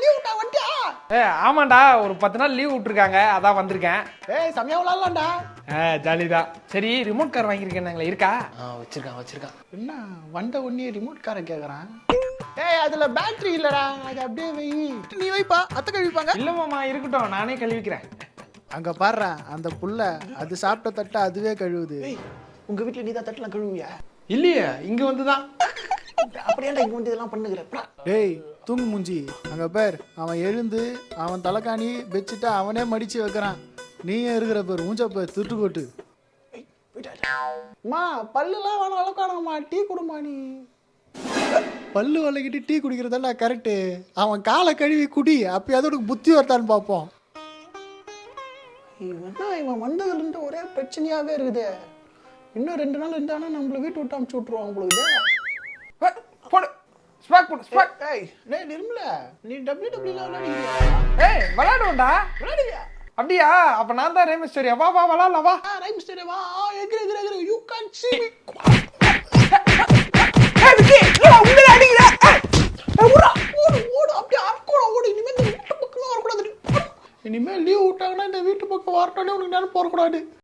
Leave விட்டா வந்துட்டியா? ஆமாண்டா, ஒரு 10 நாள் லீவ் விட்டுருக்காங்க, அதான் வந்திருக்கேன். செமையா விளாட்லாம்டா. ஜாலிதான். சரி, ரிமோட் கார் வாங்கியிருக்கேன், இருக்கா? வச்சிருக்கான். என்ன வந்த உடனே ரிமோட் காரை கேட்குறான்? அதுல பேட்டரி இல்லடா, அது அப்படியே வை. நீ வைப்பா, அத்தை கழுவிப்பாங்க. இல்ல மாமா, இருக்கட்டும், நானே கழுவிக்கிறேன். அங்க பாடுறா அந்த புள்ள, அது சாப்பிட்ட தட்டை அதுவே கழுவுது. உங்க வீட்டுல நீ தான் தட்டெல்லாம் கழுவியா? இல்லையே, இங்க வந்துதான். அப்படியேண்டா இங்க வந்து இதெல்லாம் பண்ணுகிற. டேய் தூங்கு மூஞ்சி, அங்க பேர் அவன் எழுந்து அவன் தலைக்காணி வச்சுட்டு அவனே மடிச்சு வைக்கிறான். நீயே இருக்கிற பேர் மூஞ்ச பேர் திருட்டுக்கோட்டு. அம்மா பல்லுலாம் வேணும் வளர்க்கானம்மா, டீ குடுமா. நீ பல்லு வளர்க்கிட்டு டீ குடிக்கிறதா கரெக்டு. அவன் காலை கழுவி குடி, அப்பயாவது உனக்கு புத்தி வரத்தான்னு பார்ப்போம். இவன் வந்ததுலேருந்து ஒரே பிரச்சனையாவே இருக்குது. இன்னும் 2 நாள் இருந்தானா நம்மள வீட்டு விட்டு அமுச்சு விட்டுருவாங்க உங்களுக்கு. போடு, ஸ்பாக் போடு, ஸ்பாக். நிர்மல, நீ WWE விளையாடுவியா? விளையாடுவோம்டா. விளையாடுவியா? அப்படியா? அப்ப நான் தான் ரேம் ஸ்டோரியா? வா விளையாடலாம், வா. ரைம் ஸ்டோரி வா. எகிர யூ கேன் see me. உங்களை அடிக்கிறா. ஓடு அப்படியே அர்க்கோட ஓடு. இனிமே இந்த வீட்டு பக்கம் வரக்கூடாது. இனிமேல் லீவ் விட்டாங்கன்னா இந்த வீட்டு பக்கம் வரட்டோன்னே உனக்கு நேரம் போகக்கூடாது.